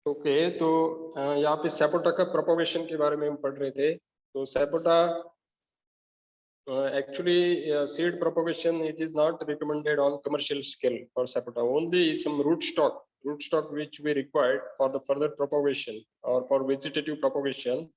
Okay, तो यहाँ पे सैपोटा का प्रोपोगेशन के बारे में हम पढ़ रहे थे। तो सैपोटा actually seed propagation, it is not recommended on commercial scale for sapota. Only some rootstock which we required for the further propagation or for vegetative propagation,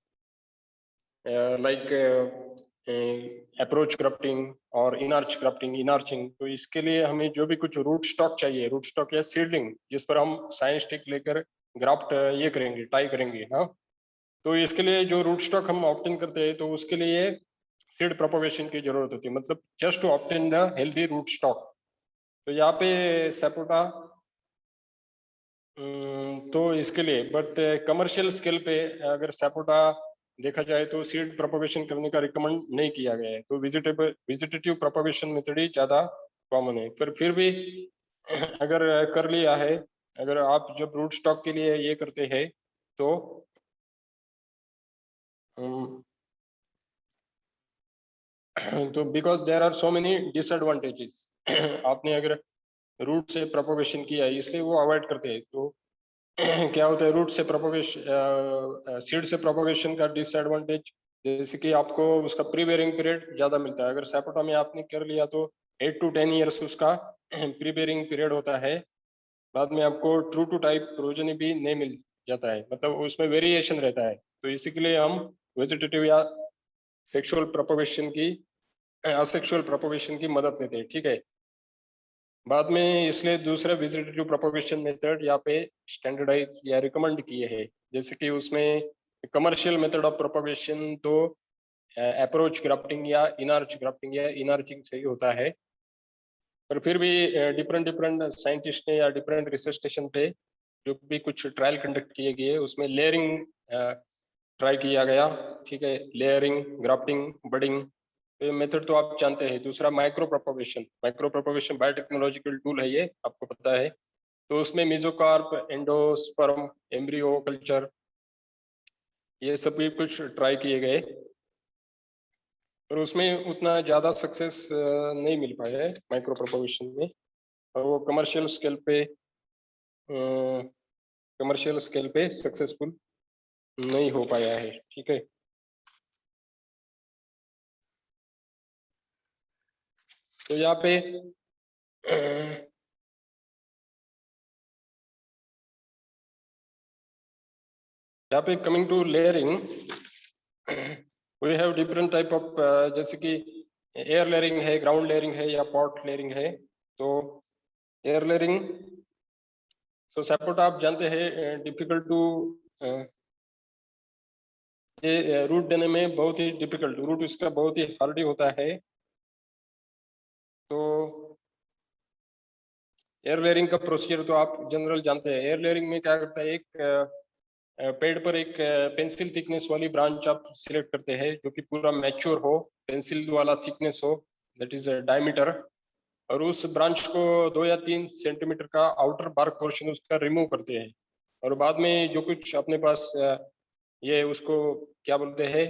approach grafting और इनआर्च ग्राफ्टिंग, इनआर्चिंग। तो इसके लिए हमें जो भी कुछ रूट स्टॉक चाहिए, root stock या सीडलिंग जिस पर हम साइंस स्टिक लेकर ग्राफ्ट ये करेंगे, टाई करेंगे, हाँ। तो इसके लिए जो रूट स्टॉक हम ऑप्टेन करते हैं, तो उसके लिए सीड प्रोपोगेशन की जरूरत होती है, मतलब just to obtain the healthy root stock. तो यहाँ पे सैपोटा तो इसके लिए, बट कमर्शियल स्केल पे अगर सैपोटा देखा जाए तो सीड प्रोपोगेशन करने का रिकमेंड नहीं किया गया है। तो विजिटेटिव प्रोपोगेशन मेथड ही ज्यादा कॉमन है। पर फिर भी अगर कर लिया है, अगर आप जब रूट स्टॉक के लिए ये करते हैं तो तो because there are so many disadvantages आपने अगर रूट से प्रोपोगेशन किया है इसलिए वो अवॉइड करते हैं। तो क्या होता है रूट से प्रोपोगेशन, सीड से प्रोपोगेशन का डिसएडवांटेज, जैसे कि आपको उसका प्री बेयरिंग पीरियड ज्यादा मिलता है। अगर सैपोटा में आपने कर लिया तो 8 to 10 ईयर्स उसका प्री बेयरिंग पीरियड होता है। बाद में आपको ट्रू टू टाइप प्रोजेनी भी नहीं मिल जाता है, मतलब उसमें वेरिएशन रहता है। तो इसी के लिए हम वेजिटेटिव या सेक्सुअल प्रोपोगेशन की, असेक्सुअल प्रोपोगेशन की मदद लेते हैं, ठीक है। बाद में इसलिए दूसरा विजिटेटिव प्रोपोगेशन मेथड यहाँ पे स्टैंडर्डाइज या रिकमेंड किए हैं, जैसे कि उसमें कमर्शियल मेथड ऑफ प्रोपोगेशन तो अप्रोच ग्राफ्टिंग या इनआर्चिंग से ही होता है। पर फिर भी डिफरेंट साइंटिस्ट ने या डिफरेंट रिसर्च स्टेशन पे जो भी कुछ ट्रायल कंडक्ट किए गए उसमें लेयरिंग ट्राई किया गया, ठीक है। लेयरिंग, ग्राफ्टिंग, बडिंग, ये मेथड तो आप जानते हैं। दूसरा माइक्रो प्रोपोगेशन बायोटेक्नोलॉजिकल टूल है, ये आपको पता है। तो उसमें मेसोकार्प, एंडोस्पर्म, एम्ब्रियो कल्चर, ये सब भी कुछ ट्राई किए गए, पर उसमें उतना ज़्यादा सक्सेस नहीं मिल पाया है माइक्रो प्रोपोगेशन में। और वो कमर्शियल स्केल पे सक्सेसफुल नहीं हो पाया है, ठीक है। तो यहाँ पे coming to layering, we have different type of, जैसे कि एयर लेयरिंग है, ग्राउंड लेयरिंग है या पॉट लेयरिंग है। तो एयर लेयरिंग, तो सैपोटा आप जानते हैं डिफिकल्ट टू, ये रूट देने में बहुत ही डिफिकल्ट, रूट इसका बहुत ही हार्डी होता है। तो एयर लेयरिंग का प्रोसीजर तो आप जनरल जानते हैं। एयर लेयरिंग में क्या करता है, एक पेड़ पर एक पेंसिल थिकनेस वाली ब्रांच आप सिलेक्ट करते हैं जो कि पूरा मैच्योर हो, पेंसिल वाला थिकनेस हो, दैट इज डायमीटर। और उस ब्रांच को 2 या 3 सेंटीमीटर का आउटर बार्क पोर्शन उसका रिमूव करते हैं। और बाद में जो कुछ अपने पास ये उसको क्या बोलते हैं,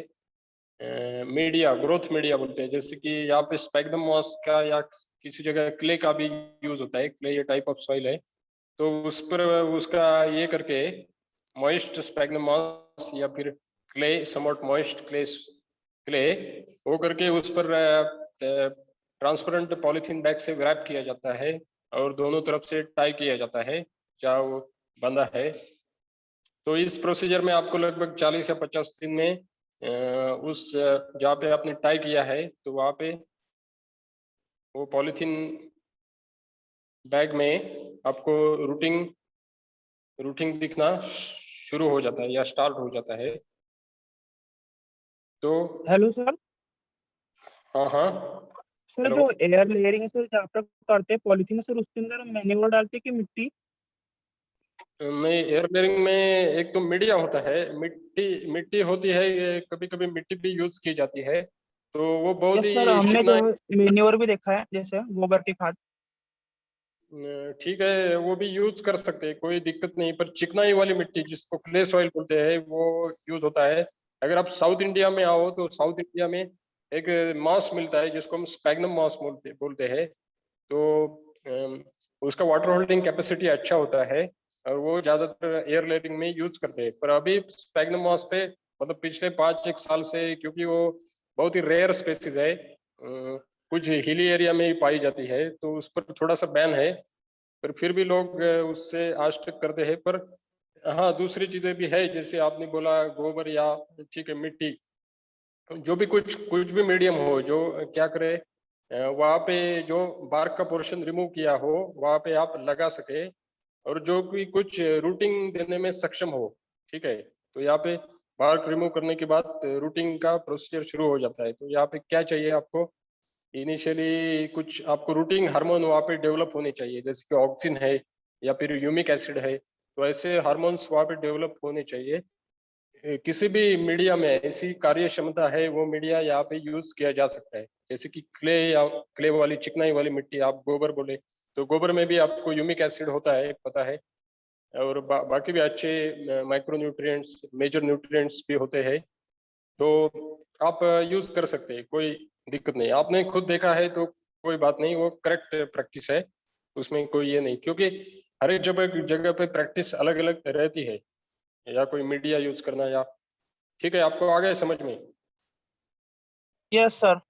मीडिया, ग्रोथ मीडिया बोलते हैं। जैसे कि यहाँ पे स्पैगनम मॉस का या किसी जगह क्ले का भी यूज होता है, क्ले ये टाइप ऑफ सॉइल है। तो उस पर उसका ये करके मॉइस्ट स्पैगनम मॉस या फिर क्ले, समवट मॉइस्ट क्ले वो करके उस पर ट्रांसपेरेंट पॉलीथीन बैग से रैप किया जाता है और दोनों तरफ से टाई किया जाता है जहाँ वो बंधा है। तो इस प्रोसीजर में आपको लगभग 40 या 50 दिन में उस जहाँ पे आपने टाई किया है तो वहाँ पे वो पॉलीथीन बैग में आपको रूटिंग दिखना शुरू हो जाता है या स्टार्ट हो जाता है। तो हेलो सर। हाँ हाँ सर हेलो। जो एयर लेयरिंग है सर, जहाँ पर करते हैं पॉलिथीन सर, उसके अंदर मैन्योर डालते हैं कि मिट्टी? में एयर लेयरिंग में एक तो मीडिया होता है, मिट्टी होती है, ये कभी कभी मिट्टी भी यूज की जाती है। तो वो बहुत यस सर, ही हमने जो चिकना, मैन्योर भी देखा है, जैसे गोबर की खाद। ठीक है वो भी यूज कर सकते हैं, कोई दिक्कत नहीं। पर चिकनाई वाली मिट्टी जिसको क्ले सॉइल बोलते हैं वो यूज होता है। अगर आप साउथ इंडिया में आओ तो साउथ इंडिया में एक मॉस मिलता है जिसको हम स्पैगनम मॉस बोलते हैं। तो उसका वाटर होल्डिंग कैपेसिटी अच्छा होता है। और वो ज्यादातर एयर लेयरिंग में यूज करते हैं। पर अभी स्पैग्नम मॉस पे मतलब पिछले 5-1 साल से, क्योंकि वो बहुत ही रेयर स्पेसीज है, कुछ हिली एरिया में ही पाई जाती है, तो उस पर थोड़ा सा बैन है। पर फिर भी लोग उससे आज तक करते हैं। पर हाँ, दूसरी चीजें भी है, जैसे आपने बोला गोबर या ठीक है मिट्टी, जो भी कुछ कुछ भी मीडियम हो जो क्या करे, वहाँ पे जो बार्क का पोर्शन रिमूव किया हो वहाँ पे आप लगा सके, और जो कि कुछ रूटिंग देने में सक्षम हो। ठीक है, तो यहाँ पे बार्क रिमूव करने के बाद रूटिंग का प्रोसीजर शुरू हो जाता है। तो यहाँ पे क्या चाहिए आपको, इनिशियली कुछ आपको रूटिंग हार्मोन वहाँ पे डेवलप होने चाहिए, जैसे कि ऑक्सिन है या फिर ह्यूमिक एसिड है, तो ऐसे हार्मोन्स वहाँ पे डेवलप होने चाहिए। किसी भी मीडिया में ऐसी कार्य क्षमता है, वो मीडिया यहाँ पे यूज किया जा सकता है। जैसे कि क्ले या क्ले वाली चिकनाई वाली मिट्टी, आप गोबर बोले, तो गोबर में भी आपको यूमिक एसिड होता है, पता है। और बाकी भी अच्छे माइक्रो न्यूट्रिएंट्स, मेजर न्यूट्रिएंट्स भी होते हैं, तो आप यूज कर सकते हैं, कोई दिक्कत नहीं। आपने खुद देखा है तो कोई बात नहीं, वो करेक्ट प्रैक्टिस है, उसमें कोई ये नहीं, क्योंकि हर एक जगह जगह पे प्रैक्टिस अलग अलग रहती है, या कोई मीडिया यूज करना या, ठीक है, आपको आ गया समझ में? Yes sir.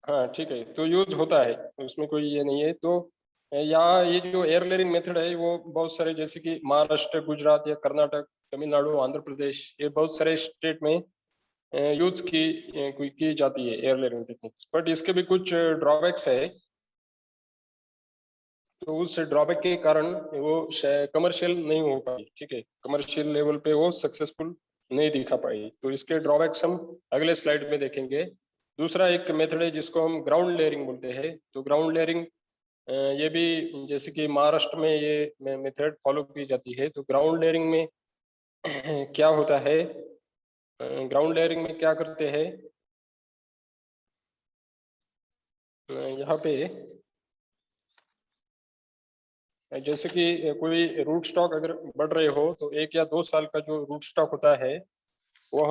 हाँ ठीक है, तो यूज होता है, उसमें कोई ये नहीं है। तो यहाँ ये जो एयर लेयरिंग मेथड है वो बहुत सारे, जैसे कि महाराष्ट्र, गुजरात या कर्नाटक, तमिलनाडु, आंध्र प्रदेश, ये बहुत सारे स्टेट में यूज की जाती है एयर लेयरिंग टेक्निक्स। बट इसके भी कुछ ड्रॉबैक्स है, तो उस ड्रॉबैक के कारण वो कमर्शियल नहीं हो पाई। ठीक है, कमर्शियल लेवल पे वो सक्सेसफुल नहीं दिखा पाई, तो इसके ड्रॉबैक्स हम अगले स्लाइड में देखेंगे। दूसरा एक मेथड है जिसको हम ग्राउंड लेयरिंग बोलते हैं। तो ग्राउंड लेयरिंग ये भी जैसे कि महाराष्ट्र में ये मेथड फॉलो की जाती है। तो ग्राउंड लेयरिंग में क्या होता है, ग्राउंड लेयरिंग में क्या करते हैं, यहाँ पे जैसे कि कोई रूट स्टॉक अगर बढ़ रहे हो, तो 1 या 2 साल का जो रूट स्टॉक होता है वो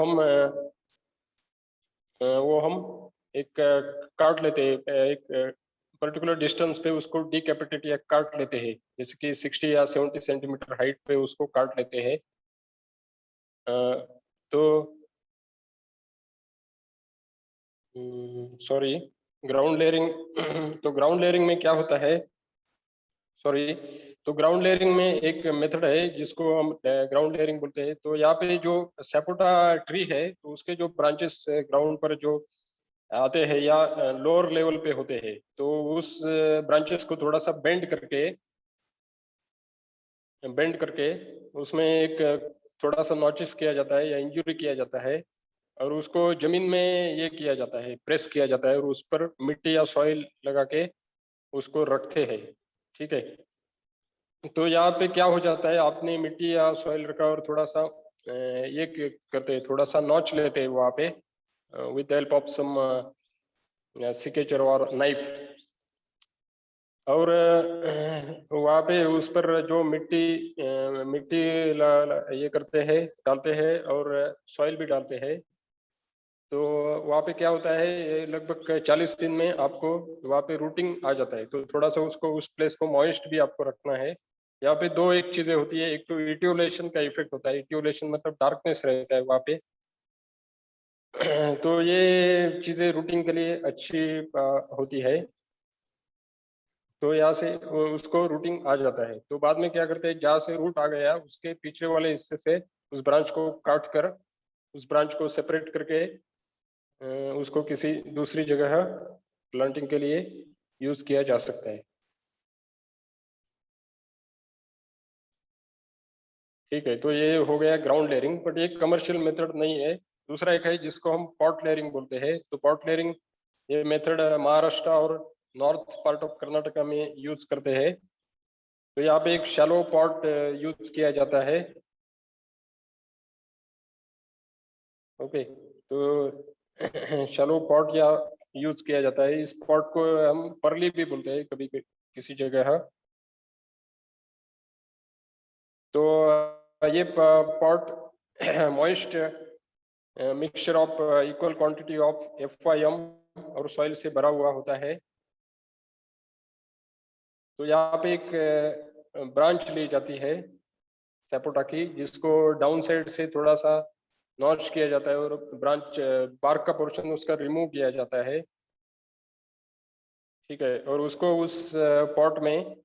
हम एक काट लेते हैं, एक पर्टिकुलर डिस्टेंस पे उसको डिकैपिटेट या काट लेते हैं, जैसे कि 60 या 70 सेंटीमीटर हाइट पे उसको काट लेते हैं। तो सॉरी, ग्राउंड लेयरिंग तो ग्राउंड लेयरिंग में क्या होता है, सॉरी, तो ग्राउंड लेयरिंग में एक मेथड है जिसको हम ग्राउंड लेयरिंग बोलते हैं। तो यहाँ पे जो सपोटा ट्री है, तो उसके जो ब्रांचेस ग्राउंड पर जो आते हैं या लोअर लेवल पे होते हैं, तो उस ब्रांचेस को थोड़ा सा बेंड करके उसमें एक थोड़ा सा नॉचिस किया जाता है या इंजुरी किया जाता है, और उसको जमीन में ये किया जाता है, प्रेस किया जाता है, और उस पर मिट्टी या सॉइल लगा के उसको रखते हैं। ठीक है, तो यहाँ पे क्या हो जाता है, आपने मिट्टी या सॉइल रखा और थोड़ा सा ये करते हैं, थोड़ा सा नॉच लेते हैं वहाँ पे with the help of some सिकेचर और नाइफ, और वहाँ पे उस पर जो मिट्टी ये करते हैं, डालते हैं, और सॉइल भी डालते हैं। तो वहाँ पे क्या होता है, ये लगभग 40 दिन में आपको वहाँ पे रूटिंग आ जाता है। तो थोड़ा सा उसको, उस प्लेस को मॉइस्ट भी आपको रखना है। यहाँ पे दो एक चीजें होती है, एक तो इटियोलेशन का इफेक्ट होता है, इटियोलेशन मतलब डार्कनेस रहता है वहाँ पे। तो ये चीजें रूटिंग के लिए अच्छी होती है। तो यहाँ से उसको रूटिंग आ जाता है। तो बाद में क्या करते हैं, जहाँ से रूट आ गया उसके पिछले वाले हिस्से से उस ब्रांच को काट कर, उस ब्रांच को सेपरेट करके उसको किसी दूसरी जगह प्लांटिंग के लिए यूज किया जा सकता है। ठीक है, तो ये हो गया ग्राउंड लेयरिंग, बट ये कमर्शियल मेथड नहीं है। दूसरा एक है जिसको हम पॉट लेयरिंग बोलते हैं। तो पॉट लेयरिंग ये मेथड महाराष्ट्र और नॉर्थ पार्ट ऑफ कर्नाटका में यूज करते हैं। तो यहाँ पे एक शैलो पॉट यूज किया जाता है। ओके, तो शैलो पॉट या यूज किया जाता है। इस पॉट को हम परली भी बोलते हैं कभी किसी जगह। तो ये pot moist mixture of equal quantity of FYM और सॉइल से भरा हुआ होता है। तो यहाँ पे एक ब्रांच ली जाती है, सपोटा की, जिसको डाउन साइड से थोड़ा सा नॉच किया जाता है और ब्रांच बार्क का पोर्शन उसका रिमूव किया जाता है। ठीक है, और उसको उस पॉट में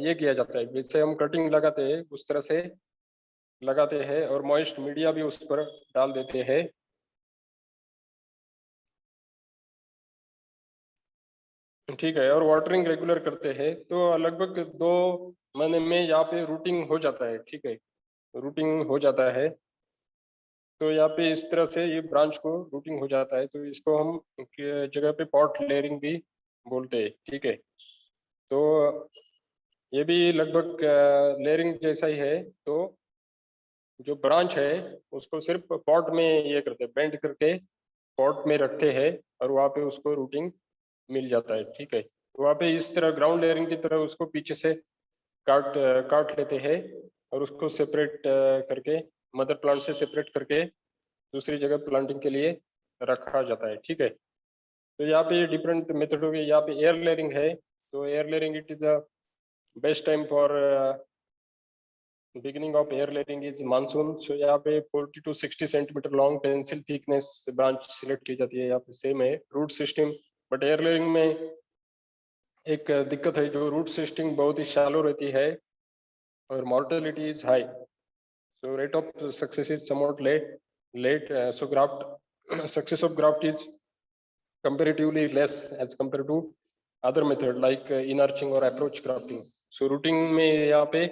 ये किया जाता है, जैसे हम कटिंग लगाते हैं उस तरह से लगाते हैं और मॉइस्ट मीडिया भी उस पर डाल देते हैं। ठीक है, और वाटरिंग रेगुलर करते हैं तो लगभग 2 महीने में यहाँ पे रूटिंग हो जाता है। ठीक है, रूटिंग हो जाता है, तो यहाँ पे इस तरह से ये ब्रांच को रूटिंग हो जाता है, तो इसको हम जगह पे पॉट लेयरिंग भी बोलते हैं। ठीक है, तो ये भी लगभग लेयरिंग जैसा ही है। तो जो ब्रांच है उसको सिर्फ पॉट में ये करते हैं, बेंड करके पॉट में रखते हैं और वहाँ पे उसको रूटिंग मिल जाता है। ठीक है, तो वहाँ पे इस तरह ग्राउंड लेयरिंग की तरह उसको पीछे से काट लेते हैं और उसको सेपरेट करके मदर प्लांट से सेपरेट करके दूसरी जगह प्लांटिंग के लिए रखा जाता है। ठीक है, तो यहाँ पे डिफरेंट मेथड हो गए। यहाँ पे एयर लेयरिंग है, तो air layering it is the best time for beginning of air layering is monsoon. So यहाँ पे 40 to 60 centimetre long pencil thickness branch select की जाती है। यहाँ पे सेम है root system, but air layering में एक दिक्कत है, जो रूट सिस्टम बहुत ही शैलो रहती है और mortality is high, so rate of success is somewhat late, so graft success of graft is comparatively less as compared to other method like in-arching or approach grafting. So rooting में यहाँ पे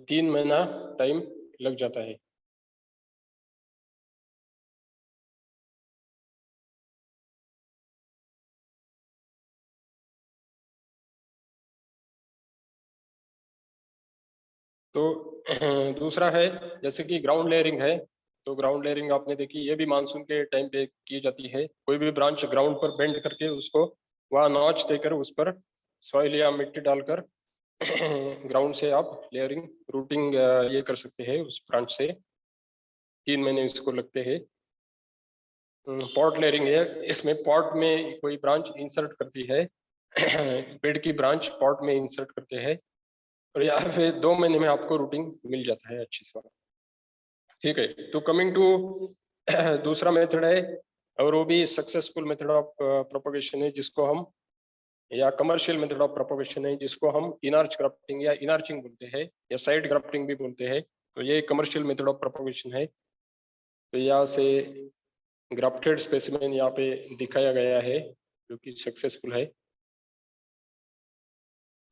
3 महीना time लग जाता है। तो दूसरा है जैसे कि ग्राउंड लेयरिंग है, तो ग्राउंड लेयरिंग आपने देखी, ये भी मानसून के टाइम पे की जाती है। कोई भी ब्रांच ग्राउंड पर बेंड करके उसको वहाँ नॉच देकर उस पर सॉइल या मिट्टी डालकर ग्राउंड से आप लेयरिंग रूटिंग ये कर सकते हैं उस ब्रांच से। 3 महीने इसको लगते हैं। पॉट लेयरिंग है, इसमें पॉट में कोई ब्रांच इंसर्ट करती है पेड़ की ब्रांच पॉट में इंसर्ट करते हैं और यहाँ पे 2 महीने में आपको रूटिंग मिल जाता है अच्छी से। ठीक है, तो कमिंग टू दूसरा मेथड है और वो भी सक्सेसफुल मेथड ऑफ प्रोपगेशन है, जिसको हम या कमर्शियल मेथड ऑफ प्रोपगेशन है, जिसको हम इनआर्च ग्राफ्टिंग या इनआर्चिंग बोलते हैं या साइड ग्राफ्टिंग भी बोलते हैं। तो ये कमर्शियल मेथड ऑफ प्रोपगेशन है। तो यहाँ से ग्राफ्टेड स्पेसिमेन यहाँ पे दिखाया गया है जो कि सक्सेसफुल है।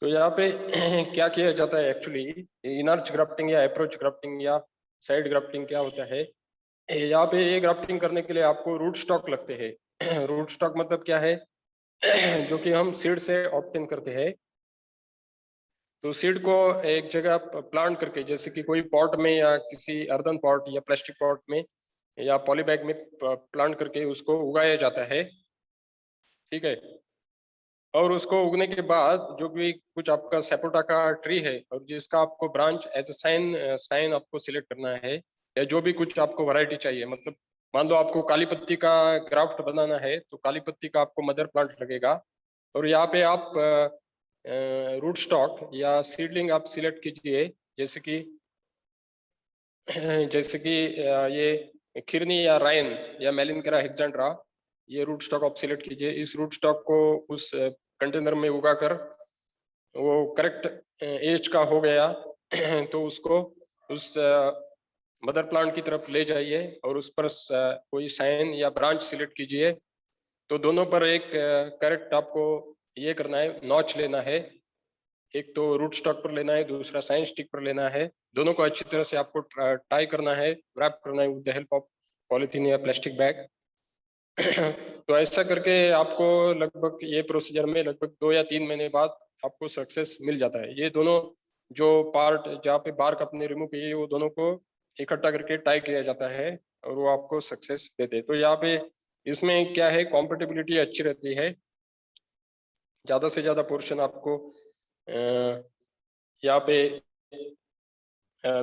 तो यहाँ पे क्या किया जाता है एक्चुअली, इनआर्च ग्राफ्टिंग या अप्रोच ग्राफ्टिंग या साइड ग्राफ्टिंग क्या होता है, यहाँ पे ये ग्राफ्टिंग करने के लिए आपको रूट स्टॉक लगते हैं। रूट स्टॉक मतलब क्या है जो कि हम सीड से ऑब्टेन करते हैं। तो सीड को एक जगह प्लांट करके, जैसे कि कोई पॉट में या किसी अर्दन पॉट या प्लास्टिक पॉट में या पॉलीबैग में प्लांट करके उसको उगाया जाता है। ठीक है, और उसको उगने के बाद जो भी कुछ आपका सपोटा का ट्री है और जिसका आपको ब्रांच एज ए साइन आपको सिलेक्ट करना है, या जो भी कुछ आपको वैरायटी चाहिए, मतलब मान लो आपको काली पत्ती का ग्राफ्ट बनाना है तो काली पत्ती का आपको मदर प्लांट लगेगा। और यहाँ पे आप रूट स्टॉक या सीडलिंग आप सिलेक्ट कीजिए, जैसे कि ये खिरनी या राइन या मेलिनकरा हेक्सेंड्रा, ये रूट स्टॉक आप सिलेक्ट कीजिए। इस रूट स्टॉक को उस कंटेनर में उगाकर वो करेक्ट एज का हो गया तो उसको उस मदर प्लांट की तरफ ले जाइए और उस पर कोई साइन या ब्रांच सिलेक्ट कीजिए। तो दोनों पर एक करेक्ट आपको ये करना है, नॉच लेना है। एक तो रूट स्टॉक पर लेना है, दूसरा साइन स्टिक पर लेना है। दोनों को अच्छी तरह से आपको टाई करना है, रैप करना है with the help of polythene या प्लास्टिक बैग। तो ऐसा करके आपको लगभग ये प्रोसीजर में लगभग 2 या 3 महीने बाद आपको सक्सेस मिल जाता है। ये दोनों जो पार्ट जहाँ पे बार्क अपने रिमूव किए वो दोनों को इकट्ठा करके टाई किया जाता है और वो आपको सक्सेस देते हैं। तो यहाँ पे इसमें क्या है, कॉम्पेटिबिलिटी अच्छी रहती है, ज्यादा से ज्यादा पोर्शन आपको यहाँ पे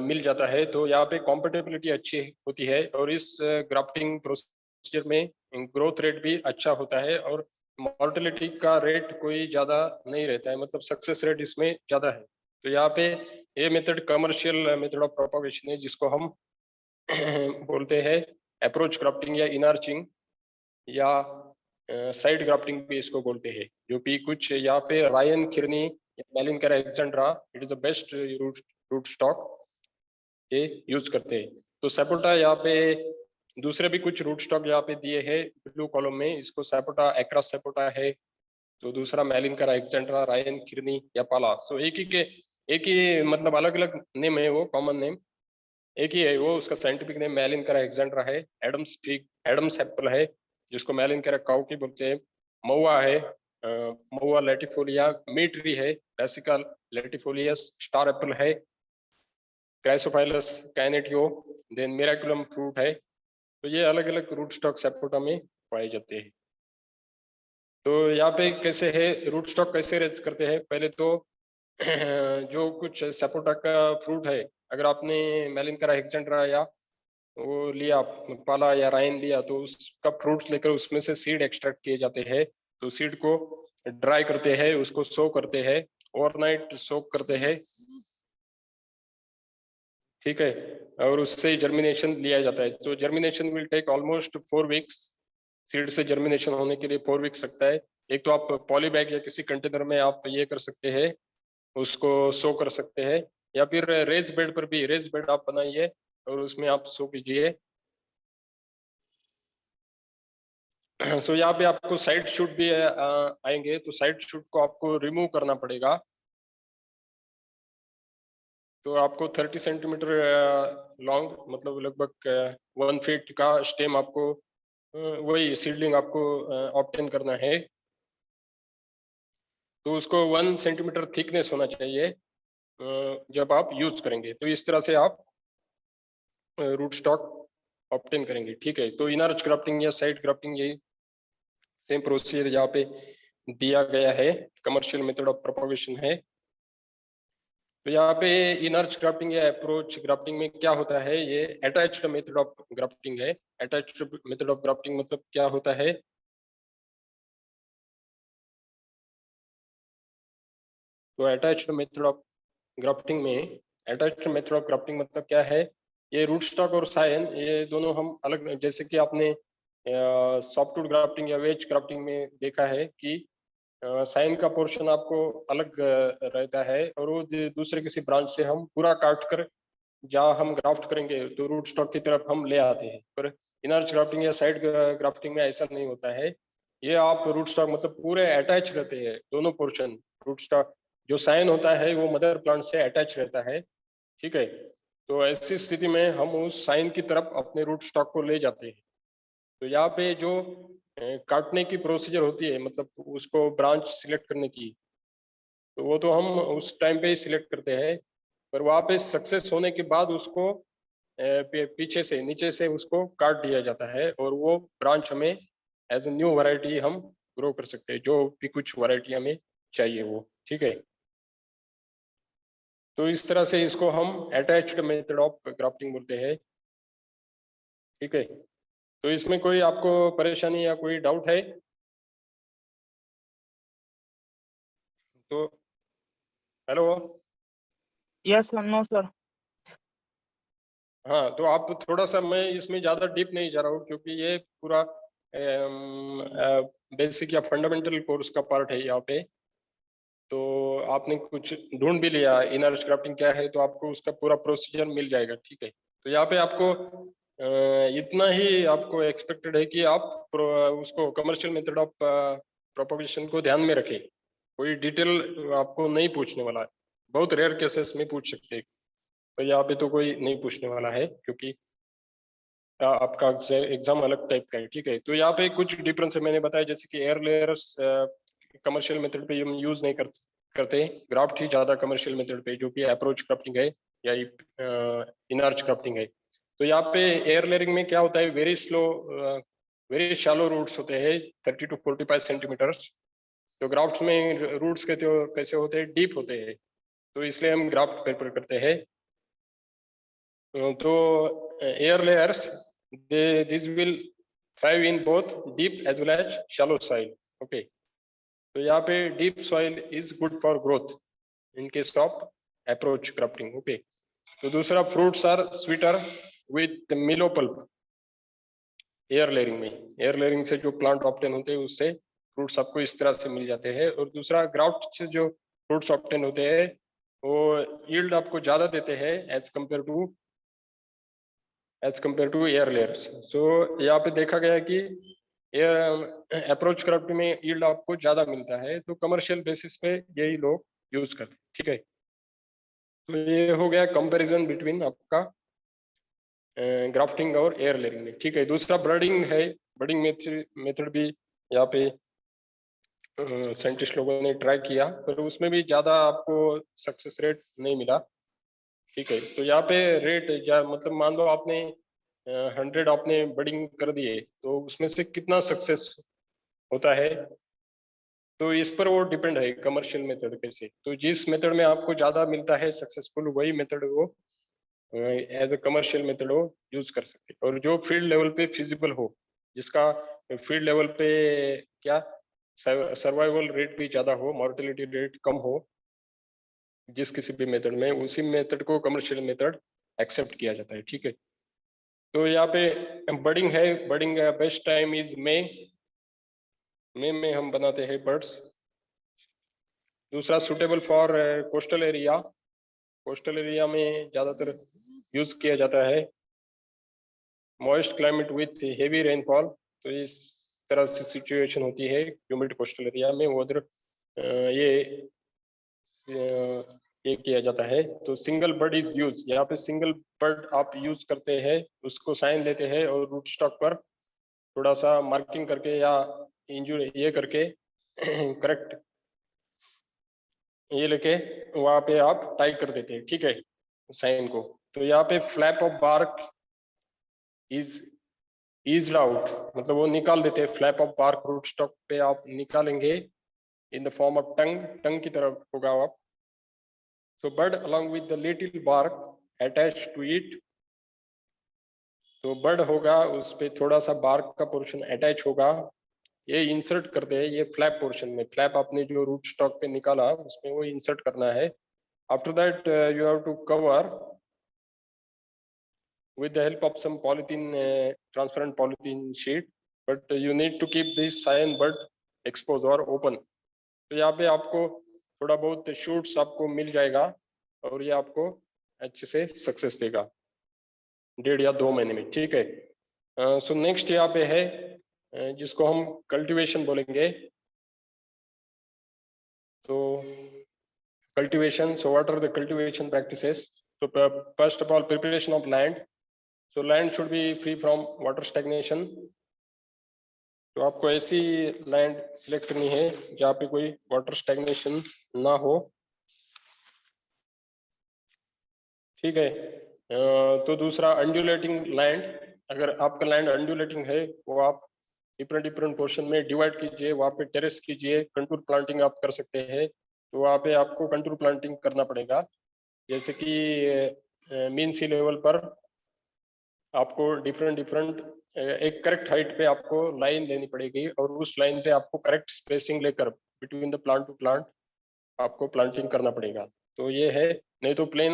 मिल जाता है। तो यहाँ पे कॉम्पेटिबिलिटी अच्छी होती है और इस ग्राफ्टिंग प्रोसीजर में ग्रोथ रेट भी अच्छा होता है और मॉर्टेलिटी का रेट कोई ज्यादा नहीं रहता है, मतलब सक्सेस रेट इसमें ज्यादा है। तो यहाँ पे ये method commercial method of propagation है, जिसको हम बोलते हैं अप्रोच ग्राफ्टिंग या इनआर्चिंग या साइड ग्राफ्टिंग भी इसको बोलते हैं, जो कि कुछ यहाँ पे रायन खिरनी या मेलिनकर एलेक्जेंड्रा, it is the best root stock ये यूज करते हैं। तो सपोटा यहाँ पे दूसरे भी कुछ रूट स्टॉक यहाँ पे दिए हैं ब्लू कॉलम में, इसको सपोटा एक्रास सपोटा है, तो दूसरा मेलिनकर एलेक्जेंड्रा, रायन खिरनी या पाला। तो एक ही मतलब अलग अलग नेम है, वो कॉमन नेम एक ही है, वो उसका साइंटिफिक नेम मेलिनकर एलेक्जेंड्रा है। एडम्स एप्पल है, जिसको मेलिनकर काउ की बोलते हैं। महुआ है, महुआ लेटिफोलिया, मीट्री है, वेसिका लेटिफोलियस, स्टार एप्पल है, क्राइसोफाइलस कैनेटियो, देन मिराकुलम फ्रूट है। तो ये अलग अलग रूट स्टॉक सपोटा में पाए जाते हैं। तो यहाँ पे कैसे है रूट स्टॉक कैसे रेज करते हैं, पहले तो जो कुछ सपोटा का फ्रूट है, अगर आपने मेलिनकर एलेक्जेंड्रा या वो लिया पाला या राइन लिया, तो उसका फ्रूट्स लेकर उसमें से सीड एक्सट्रैक्ट किए जाते हैं। तो सीड को ड्राई करते हैं, उसको सो करते हैं, ओवरनाइट सोक करते हैं, ठीक है, और उससे जर्मिनेशन लिया जाता है। तो germination will take almost 4 weeks. Seed से जर्मिनेशन होने के लिए 4 वीक्स लगता है। एक तो आप पॉली बैग या किसी कंटेनर में आप ये कर सकते हैं, उसको सो कर सकते हैं, या फिर रेज बेड पर भी रेज बेड आप बनाइए और उसमें आप सो कीजिए। सो यहाँ पे आपको साइड शूट भी आएंगे, तो साइड शूट को आपको रिमूव करना पड़ेगा। तो आपको 30 सेंटीमीटर लॉन्ग, मतलब लगभग 1 फीट का स्टेम आपको वही सीडलिंग आपको ऑब्टेन करना है। तो उसको 1 सेंटीमीटर थिकनेस होना चाहिए जब आप यूज करेंगे। तो इस तरह से आप रूट स्टॉक ऑब्टेन करेंगे, ठीक है। तो इनर्च ग्राफ्टिंग या साइड ग्राफ्टिंग यही सेम प्रोसीजर यहाँ पे दिया गया है, कमर्शियल मेथड ऑफ प्रोपगेशन है। तो यहाँ पे इनर्च ग्राफ्टिंग या अप्रोच ग्राफ्टिंग में क्या होता है, ये अटैच्ड मेथड ऑफ ग्राफ्टिंग है। अटैच्ड मेथड ऑफ ग्राफ्टिंग मतलब क्या होता है, तो अटैच्ड मेथड ऑफ ग्राफ्टिंग में अटैच्ड मेथड ऑफ ग्राफ्टिंग मतलब क्या है, ये रूट स्टॉक और साइन ये दोनों हम अलग, जैसे कि आपने सॉफ्टवुड ग्राफ्टिंग या वेज ग्राफ्टिंग में देखा है कि साइन का पोर्शन आपको अलग रहता है, और वो दूसरे किसी ब्रांच से हम पूरा काट कर जहाँ हम ग्राफ्ट करेंगे तो रूट स्टॉक की तरफ हम ले आते हैं। पर इनर्च ग्राफ्टिंग या साइड ग्राफ्टिंग में ऐसा नहीं होता है। ये आप रूट स्टॉक मतलब पूरे अटैच रहते हैं दोनों पोर्शन। रूट स्टॉक जो साइन होता है वो मदर प्लांट से अटैच रहता है, ठीक है। तो ऐसी स्थिति में हम उस साइन की तरफ अपने रूट स्टॉक को ले जाते हैं। तो यहाँ पे जो काटने की प्रोसीजर होती है, मतलब उसको ब्रांच सिलेक्ट करने की, तो वो तो हम उस टाइम पे ही सिलेक्ट करते हैं। पर वहाँ पे सक्सेस होने के बाद उसको पीछे से नीचे से उसको काट दिया जाता है, और वो ब्रांच हमें एज ए न्यू वैरायटी हम ग्रो कर सकते हैं, जो भी कुछ वैरायटी हमें चाहिए वो, ठीक है। तो इस तरह से इसको हम अटैच्ड मेथड ऑफ ग्राफ्टिंग बोलते हैं, ठीक है। तो इसमें कोई आपको परेशानी या कोई डाउट है? तो hello, yes sir, no sir. हाँ, तो आप थोड़ा सा, मैं इसमें ज़्यादा डीप नहीं जा रहा हूँ क्योंकि ये पूरा बेसिक या फंडामेंटल कोर्स का पार्ट है यहाँ पे। तो आपने कुछ ढूंढ भी लिया इनर स्क्राफ्टिंग क्या है, तो आपको उसका पूरा प्रोसीजर मिल जाएगा, ठीक है। तो यहाँ पे आपको इतना ही आपको एक्सपेक्टेड है कि आप उसको कमर्शियल मेथड ऑफ प्रोपगेशन को ध्यान में रखें। कोई डिटेल आपको नहीं पूछने वाला है, बहुत रेयर केसेस में पूछ सकते हैं। तो यहाँ पे तो कोई नहीं पूछने वाला है क्योंकि आपका एग्जाम अलग टाइप का है, ठीक है। तो यहाँ पे कुछ डिफरेंस है मैंने बताया, जैसे कि एयर लेयर्स कमर्शियल मेथड पे हम यूज नहीं करते, ग्राफ्ट ही ज्यादा कमर्शियल मेथड पे, जो कि अप्रोच क्राफ्टिंग है या इनआर्च क्राफ्टिंग है। तो यहाँ पे एयर लेयरिंग में क्या होता है, very slow very shallow roots होते हैं 30 to 45 सेंटीमीटर्स। तो ग्राफ्ट में रूट्स कैसे होते हैं, डीप होते हैं, तो इसलिए हम ग्राफ्ट प्रेफर करते हैं। तो air layers this will thrive in both deep as well as shallow soil, okay. तो यहाँ पे deep soil is good for growth in case of approach cropping. Okay, तो दूसरा fruits are sweeter with mellow pulp, air layering में, air layering से जो plant obtain होते हैं उससे फ्रूट्स आपको इस तरह से मिल जाते हैं। और दूसरा ग्राफ्ट से जो फ्रूट्स ऑब्टेन होते हैं वो यील्ड आपको ज्यादा देते हैं as compare to air layers. So यहाँ पे देखा गया है कि एयर अप्रोच क्रॉप में यील्ड आपको ज्यादा मिलता है, तो कमर्शियल बेसिस पे यही लोग यूज करते हैं। ठीक है, तो ये हो गया कंपैरिजन बिटवीन आपका ग्राफ्टिंग और एयर लेयरिंग में। ठीक है, दूसरा ब्रडिंग है। ब्रडिंग मेथड भी यहाँ पे साइंटिस्ट लोगों ने ट्राई किया, पर उसमें भी ज्यादा आपको सक्सेस रेट नहीं मिला। ठीक है, तो यहाँ पे रेट मतलब मान लो आपने 100 आपने बडिंग कर दिए, तो उसमें से कितना सक्सेस होता है, तो इस पर वो डिपेंड है कमर्शियल मेथड पे से। तो जिस मेथड में आपको ज्यादा मिलता है सक्सेसफुल, वही मेथड वो एज अ कमर्शियल मेथड वो यूज कर सकते हैं। और जो फील्ड लेवल पे फिजिबल हो, जिसका फील्ड लेवल पे क्या सर्वाइवल रेट भी ज्यादा हो, मॉर्टेलिटी रेट कम हो, जिस किसी भी मेथड में, उसी मेथड को कमर्शियल मेथड एक्सेप्ट किया जाता है। ठीक है, तो यहाँ पे बडिंग है। बडिंग बेस्ट टाइम इज मई में हम बनाते हैं बर्ड्स। दूसरा suitable for coastal area, coastal area में ज्यादातर यूज किया जाता है। Moist climate with heavy rainfall, तो इस तरह से सिचुएशन होती है ह्यूमिड कोस्टल एरिया में, वो उधर ये ये किया जाता है। तो सिंगल बर्ड इज यूज, यहाँ पे सिंगल बर्ड आप यूज करते हैं, उसको साइन लेते हैं और रूट स्टॉक पर थोड़ा सा मार्किंग करके या इंजुर ये करके करेक्ट ये लेके वहां पे आप टाई कर देते हैं। ठीक है, साइन को। तो यहाँ पे flap of bark is out, मतलब वो निकाल देते हैं। Flap of bark root stock पे आप निकालेंगे in the form of tongue, tongue की तरफ होगा आप। So bird along with the little bark attach to it, तो बर्ड होगा उस पे थोड़ा सा बार्क का पोर्शन अटैच होगा, ये इंसर्ट करते हैं ये फ्लैप पोर्शन में। फ्लैप आपने जो रूट स्टॉक पे निकाला उसमें वो इंसर्ट करना है। After that you have to cover with the help of some polythene transparent polythene sheet, but you need to keep this cyan bud exposed or open। तो यहाँ पे आपको थोड़ा बहुत शूट्स आपको मिल जाएगा और ये आपको अच्छे से सक्सेस देगा 1.5 या 2 महीने में। ठीक है, सो नेक्स्ट यहाँ पे है जिसको हम कल्टीवेशन बोलेंगे। तो cultivation, so what are the cultivation practices? So first of all, preparation of land. So land should be free from water stagnation. तो आपको ऐसी लैंड सिलेक्ट करनी है जहाँ पे कोई वाटर स्टैग्नेशन ना हो। ठीक है, तो दूसरा अंडुलेटिंग लैंड, अगर आपका लैंड अंडुलेटिंग है वो आप डिफरेंट पोर्शन में डिवाइड कीजिए, वहाँ पे टेरेस कीजिए, कंटूर प्लांटिंग आप कर सकते हैं। तो वहाँ पे आपको कंटूर प्लांटिंग करना पड़ेगा, जैसे कि मीन सी लेवल पर आपको डिफरेंट एक करेक्ट हाइट पे आपको लाइन लेनी पड़ेगी और उस लाइन पे आपको करेक्ट स्पेसिंग लेकर between the plant to plant आपको प्लांटिंग करना पड़ेगा। तो ये है, नहीं तो प्लेन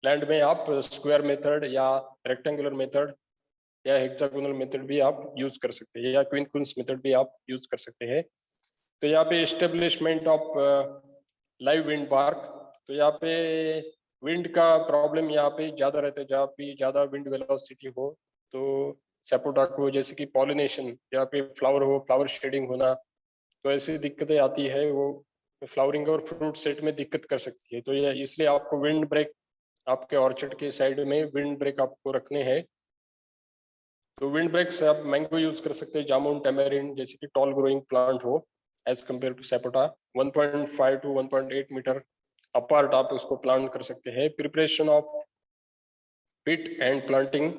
लैंड में आप स्क्वायर मेथड या रेक्टेंगुलर मेथड या हेक्सागोनल मेथड भी आप यूज कर सकते हैं, या क्विंकुंस मेथड भी आप यूज कर सकते हैं। तो यहाँ पे establishment of live wind park, तो यहाँ पे विंड का प्रॉब्लम यहाँ पे ज्यादा रहता है, जहाँ पे ज्यादा विंड वेलोसिटी हो तो सपोटा को, जैसे कि पॉलिनेशन, यहाँ पे फ्लावर हो, फ्लावर शेडिंग होना, तो ऐसी दिक्कतें आती है, वो फ्लावरिंग और फ्रूट सेट में दिक्कत कर सकती है। तो ये इसलिए आपको विंड ब्रेक, आपके ऑर्चर्ड के साइड में विंड ब्रेक आपको रखने हैं। तो विंड ब्रेक से आप मैंगो यूज कर सकते हैं, जामुन, टेमेरिन, जैसे कि टॉल ग्रोइंग प्लांट हो as compare to sapota. 1.5 to 1.8 metre apart आप उसको प्लांट कर सकते हैं। Preparation of pit and planting,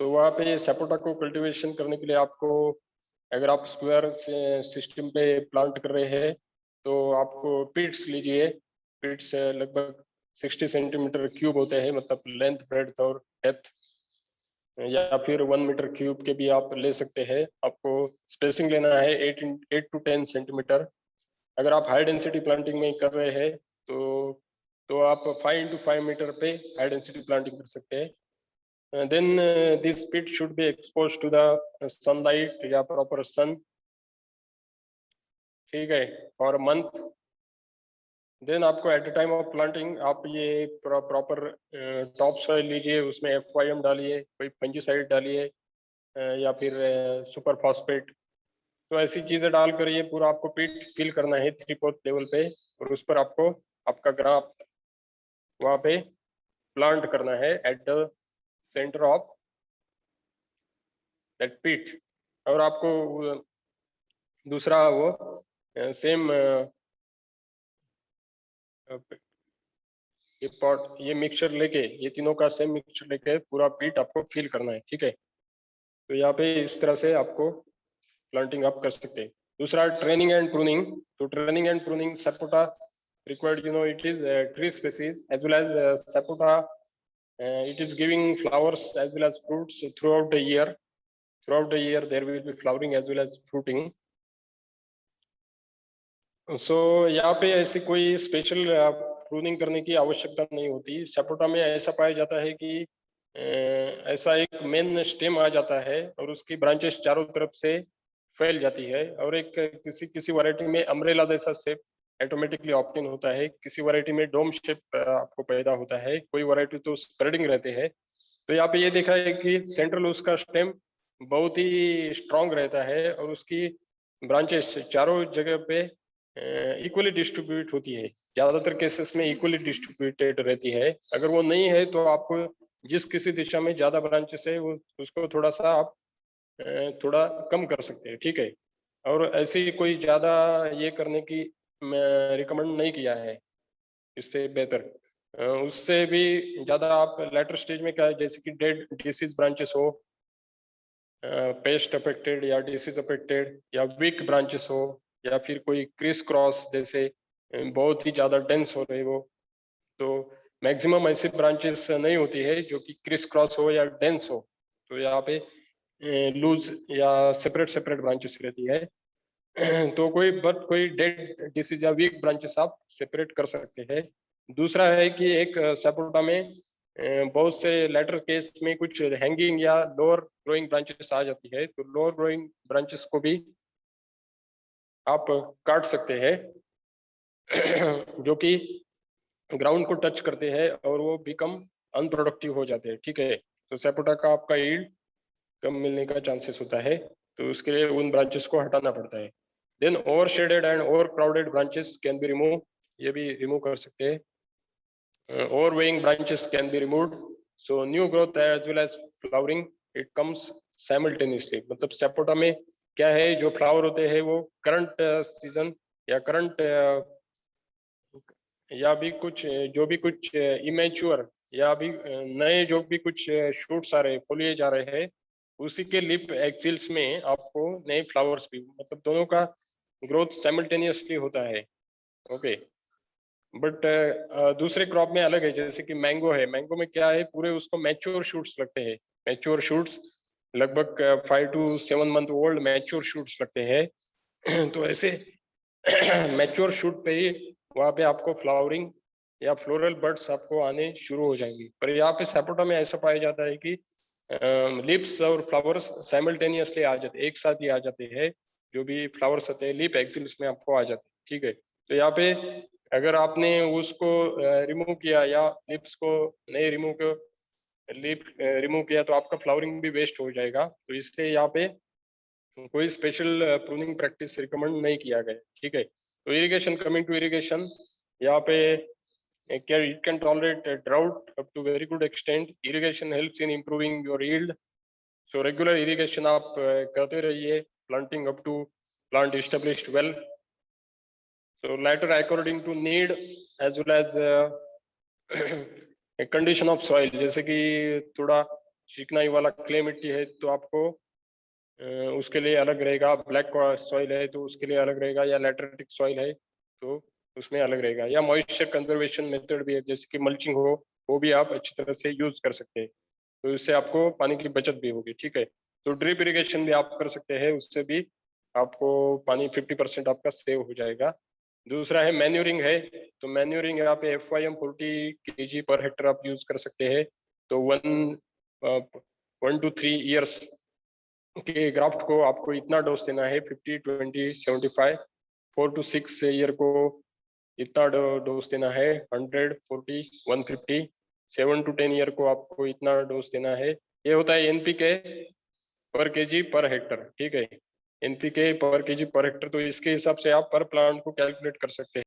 तो वहाँ पे सपोटा को कल्टीवेशन करने के लिए आपको, अगर आप स्क्वायर सिस्टम पे प्लांट कर रहे हैं तो आपको पिट्स लीजिए। पिट्स लगभग 60 सेंटीमीटर क्यूब होते हैं, मतलब लेंथ, ब्रेड्थ और डेप्थ, या फिर 1 मीटर क्यूब के भी आप ले सकते हैं। आपको स्पेसिंग लेना है 8 to 10 सेंटीमीटर। अगर आप हाई डेंसिटी प्लांटिंग में कर रहे हैं तो तो आप 5 into 5 मीटर पे हाई डेंसिटी प्लांटिंग कर सकते हैं. Then this pit should be exposed to the sunlight या proper sun, ठीक है, for a month. Then आपको at the time of planting आप ये proper top soil लीजिए, उसमें FYM डालिए, कोई फंजीसाइड डालिए या फिर सुपर फॉस्फेट. तो ऐसी चीजें डालकर ये पूरा आपको पिट फिल करना है 3/4 लेवल पे, और उस पर आपको आपका ग्राफ वहाँ पे प्लांट करना है at the centre of that pit. और आपको दूसरा वो सेम ये पॉट ये मिक्सचर लेके, ये तीनों का सेम मिक्सचर लेके पूरा पिट आपको फिल करना है, ठीक है. तो यहाँ पे इस तरह से आपको प्लांटिंग आप कर सकते हैं. दूसरा ट्रेनिंग एंड प्रूनिंग. तो training and pruning sapota required, it is tree species as well as sapota. It is giving flowers as well as fruits throughout the year. Throughout the year there will be flowering as well as fruiting. So यहाँ पे ऐसी कोई special pruning करने की आवश्यकता नहीं होती. Sapota में ऐसा पाया जाता है कि ऐसा एक मेन स्टेम आ जाता है और उसकी ब्रांचेस चारों तरफ से फैल जाती है, और एक किसी वैरायटी में अम्ब्रेला जैसा शेप ऑटोमेटिकली ऑप्टेन होता है, किसी वैरायटी में डोम शेप आपको पैदा होता है, कोई वैरायटी तो स्प्रेडिंग रहते हैं. तो यहाँ पे ये देखा है कि सेंट्रल उसका स्टेम बहुत ही स्ट्रांग रहता है और उसकी ब्रांचेस चारों जगह पे इक्वली डिस्ट्रीब्यूट होती है. ज्यादातर केसेस में इक्वली डिस्ट्रीब्यूटेड रहती है. अगर वो नहीं है तो आपको जिस किसी दिशा में ज्यादा ब्रांचेस है वो उसको थोड़ा सा आप थोड़ा कम कर सकते हैं, ठीक है. और ऐसी कोई ज्यादा ये करने की मैं रिकमेंड नहीं किया है. इससे बेहतर उससे भी ज्यादा आप लेटर स्टेज में क्या है, जैसे कि डेड डिसीज ब्रांचेस हो, पेस्ट अफेक्टेड या डिसीज अफेक्टेड, या वीक ब्रांचेस हो, या फिर कोई क्रिस क्रॉस जैसे बहुत ही ज्यादा डेंस हो रहे वो. तो मैक्सिमम ऐसी ब्रांचेस नहीं होती है जो कि क्रिस क्रॉस हो या डेंस हो. तो यहाँ पे लूज या सेपरेट ब्रांचेस रहती है. तो कोई डेड डिसीज या वीक ब्रांचेस आप सेपरेट कर सकते हैं. दूसरा है कि एक सपोर्टा में बहुत से लेटर केस में कुछ हैंगिंग या लोअर ग्रोइंग ब्रांचेस आ जाती है. तो लोअर ग्रोइंग ब्रांचेस को भी आप काट सकते हैं जो कि ग्राउंड को टच करते हैं और वो बिकम अनप्रोडक्टिव हो जाते हैं, ठीक है. तो सपोर्टा का आपका यील्ड कम मिलने का चांसेस होता है, तो उसके लिए उन ब्रांचेस को हटाना पड़ता है. Then over shaded and over crowded branches can be remove. ये भी रिमूव कर सकते हैं. Overweighing branches can be removed. So new growth as well as flowering it comes simultaneously. मतलब सपोटा में क्या है, जो फ्लावर होते हैं वो करंट सीजन या करंट या भी कुछ जो भी कुछ इमेच्योर या भी नए जो भी कुछ शूट्स आ रहे हैं, फोलिएज आ रहे हैं, उसी के लिप एक्सिल्स में आपको नए फ्लावर्स भी, मतलब दोनों का ग्रोथ साइमल्टेनियसली होता है, ओके. बट दूसरे क्रॉप में अलग है. जैसे कि मैंगो है, मैंगो में क्या है, पूरे उसको मैच्योर शूट्स लगते हैं. मैच्योर शूट्स लगभग 5 to 7 month old mature shoots लगते हैं. तो ऐसे मैच्योर शूट पे ही वहाँ पे आपको फ्लावरिंग या फ्लोरल बर्ड्स आपको आने शुरू हो जाएंगी. पर यहाँ पे सपोटा में ऐसा पाया जाता है कि लिप्स और फ्लावर्स साइमल्टेनियसली आ जाते हैं, एक साथ ही आ जाते हैं. जो भी फ्लावर्स होते हैं लिप एक्सिल्स में आपको आ जाते हैं, ठीक है. तो यहाँ पे अगर आपने उसको रिमूव किया या लिप्स को नहीं रिमूव किया, लिप रिमूव किया, तो आपका फ्लावरिंग भी वेस्ट हो जाएगा. तो इसलिए यहाँ पे कोई स्पेशल प्रूनिंग प्रैक्टिस रिकमेंड नहीं किया गया, ठीक है. तो इरिगेशन, कमिंग टू इरिगेशन, यहाँ पे it can tolerate a drought up to very good extent. Irrigation helps in improving your yield. So regular irrigation आप करते रहिए, planting up to plant established well. So later according to need as well as a condition of soil. जैसे कि थोड़ा चिकनाई वाला clay मिट्टी है तो आपको उसके लिए अलग रहेगा, ब्लैक सॉइल है तो उसके लिए अलग रहेगा, या लैटरेटिक सॉइल है तो उसमें अलग रहेगा, या मॉइस्चर कंजर्वेशन मेथड भी है जैसे कि मल्चिंग हो, वो भी आप अच्छी तरह से यूज कर सकते हैं. तो इससे आपको पानी की बचत भी होगी, ठीक है. तो ड्रिप इरिगेशन भी आप कर सकते हैं, उससे भी आपको पानी 50% आपका सेव हो जाएगा. दूसरा है मैन्यूरिंग है. तो मैन्योरिंग यहाँ पे FYM 40 kg पर हेक्टर आप यूज कर सकते हैं। तो 1 to 3 ईयर्स के ग्राफ्ट को आपको इतना डोज देना है, 50, 20, 75। 4 to 6 ईयर को इतना डोज देना है, 100, 40, 150। 7 to 10 ईयर को आपको इतना डोज देना है। ये होता है NPK पर केजी पर हेक्टर, ठीक है। NPK पर केजी पर हेक्टर, तो इसके हिसाब से आप पर प्लांट को कैलकुलेट कर सकते हैं।